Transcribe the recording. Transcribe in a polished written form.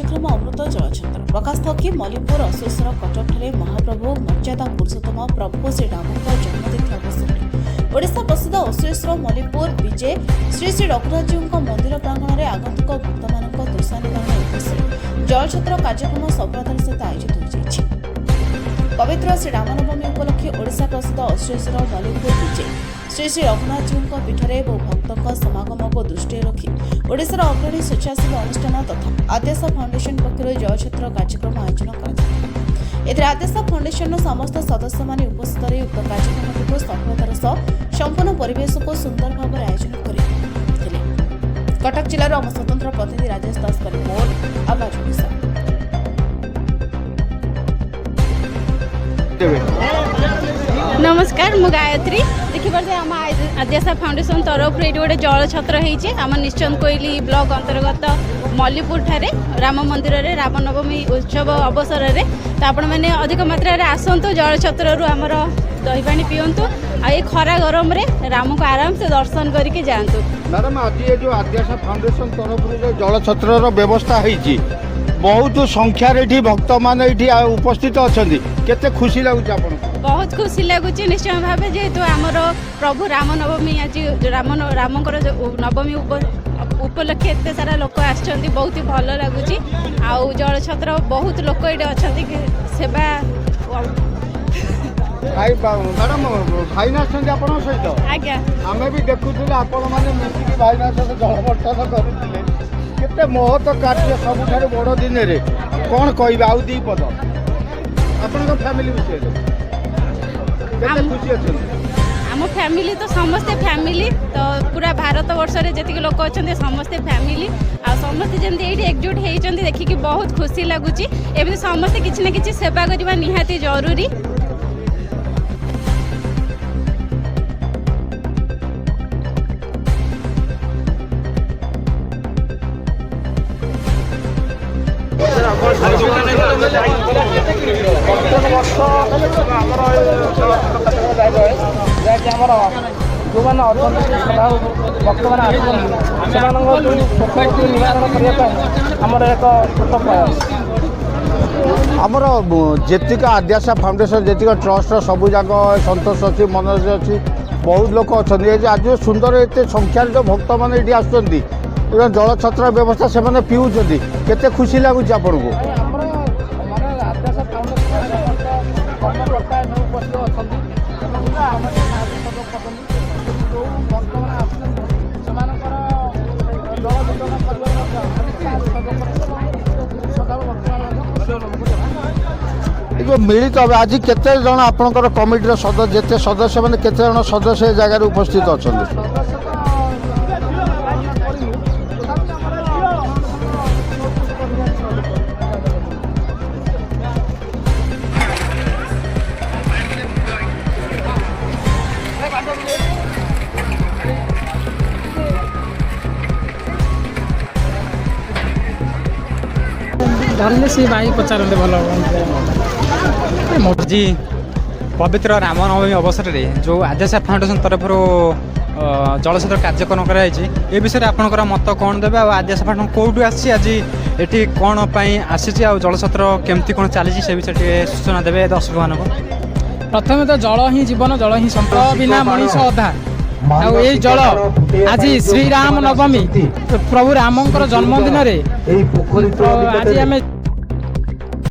କାର୍ଯ୍ୟକ୍ରମ ଅମୃତ ଜଳଛତ୍ର ପ୍ରକାଶ ଥକି ମଲିପୁର ଅଶ୍ୱେଶ୍ୱର କଟକଠାରେ ମହାପ୍ରଭୁ ମର୍ଯ୍ୟାଦା ପୁରୁଷୋତ୍ତମ ପ୍ରଭୁ ଶ୍ରୀରାମଙ୍କ ଜନ୍ମତିଥି ଅବସରରେ ଓଡ଼ିଶା ପ୍ରସିଦ୍ଧ ଅଶ୍ୱେଶ୍ୱର ମଲିପୁର ବିଜେ ଶ୍ରୀ ଶ୍ରୀ ରଘୁରାଜଙ୍କ ମନ୍ଦିର ପ୍ରାଙ୍ଗଣରେ ଆଗନ୍ତୁକ ଭକ୍ତମାନଙ୍କ ଦୋଷା ନିବାରଣ ଉଦ୍ଦେଶ୍ୟରେ ଜଳଛତ୍ର କାର୍ଯ୍ୟକ୍ରମ ସଫଳତାର ସହିତ ଆୟୋଜିତ ହୋଇଯାଇଛି। ପବିତ୍ର ଶ୍ରୀରାମନବମୀ ଉପଲକ୍ଷେ ଓଡ଼ିଶା ପ୍ରସିଦ୍ଧ ଅଶ୍ୱେଶ୍ୱର ମଲିପୁର ବିଜେ ଶ୍ରୀ ଶ୍ରୀ ରଘୁନାଥଜୀଙ୍କ ପୀଠରେ ବହୁ ଭକ୍ତଙ୍କ ସମାଗମକୁ ଦୃଷ୍ଟିରେ ରଖି ଓଡ଼ିଶାର ଅଗ୍ରଣୀ ସ୍ୱେଚ୍ଛାସେବୀ ଅନୁଷ୍ଠାନ ତଥା ଆଦ୍ୟାଶା ଫାଉଣ୍ଡେସନ ପକ୍ଷରୁ ଜଳଛତ୍ର କାର୍ଯ୍ୟକ୍ରମ ଆୟୋଜନ କରାଯାଇଥିଲା। ଏଥିରେ ଆଦ୍ୟାଶା ଫାଉଣ୍ଡେସନର ସମସ୍ତ ସଦସ୍ୟମାନେ ଉପସ୍ଥିତ ରହି ଉକ୍ତ କାର୍ଯ୍ୟକ୍ରମଟିକୁ ସଫଳତାର ସହ ସମ୍ପୂର୍ଣ୍ଣ ପରିବେଶକୁ ସୁନ୍ଦର ଭାବରେ ଆୟୋଜନ କରିଥିଲେ। କଟକ ଜିଲ୍ଲାର ଆମ ସ୍ୱତନ୍ତ୍ର ପ୍ରତିନିଧି ରାଜେଶ ଦାସଙ୍କ ରିପୋର୍ଟ, ଆବାଜ ଓଡ଼ିଶା। नमस्कार मु गायत्री देखिए आम आद्याशा फाउंडेशन तरफ ये गोटे जल छत्र होम निश्चंद कोइली ब्लॉक अंतर्गत मल्लीपुर ठारे राम मंदिर रे रामनवमी उत्सव अवसर में तो आपण मैंने अधिक मात्रा आसतु जल छत्र आमर दही पानी पिंतु आ खरा गरम रे राम को आराम से दर्शन करके जातु। मैडम आज ये जो आद्याशा फाउंडेशन तरफ जल छत्र व्यवस्था होती बहुत संख्यार भक्त मान उपस्थित अच्छा केते खुशी लगुच आप? बहुत खुशी लगुच निश्चय भाव जेहेतु आमर प्रभु राम नवमी आज रामकर नवमी उपलक्षे एत सारा लोक आसछन्ति बहुत ही भल लगुच। आउ जल छत्र बहुत लोक ये अच्छा सेवा मैडम भाईना सहित आज्ञा आम भी देखुले आपण मैंने मिसिक भाईना सहित जल बर्तन करुले केते महत कार्य सबुठार बड़ दिन रे कौन कह आउ दी पद आपण फैमिली विषय खुशी अच्छा? आम फैमिली तो समस्ते फैमिली तो पूरा भारत वर्ष रे जति लोक अच्छा समस्ते फैमिली आ समस्ते जमी ये एकजुट होती देखिकी बहुत खुशी लगुच। एमती समस्ते किसी ना किसी सेवा करवा निहाती जरूरी। जो मैंने भक्त मैंने सोसाइटी निवारण करने आमर एक छोट प्रयास आमर जेतिक आद्याशा फाउंडेशन जेतिक ट्रस्ट सब जाक सतोष अच्छी मनोज अच्छी बहुत लोक अच्छा आज सुंदर एत संख्यार जो भक्त मैंने ये आसुँच जल छत्र व्यवस्था से पीऊँच केते खुशी लगुच आपन को? मिलित हम आज केते जन आपनकर कमिटीर सदस्य जेते सदस्य मैंने केते जन सदस्य जगह उपस्थित अच्छा? धरले सी भाई पचारते भल जी पवित्र रामनवमी अवसर में जो आद्याशा फाउंडेशन तरफ जलछत्र कार्यक्रम कर विषय आपंकर मत कौन देवे आद्याशा फाउंडेशन कौटू आसी आज ये कौन आसी जलछत्र केमती कौन चली से विषय सूचना देवे दर्शक मान? प्रथम तो जल ही जीवन जल ही संपद बिना मनीष अधा आई जल आज श्रीराम नवमी प्रभु रामंकर जन्मदिन आज आम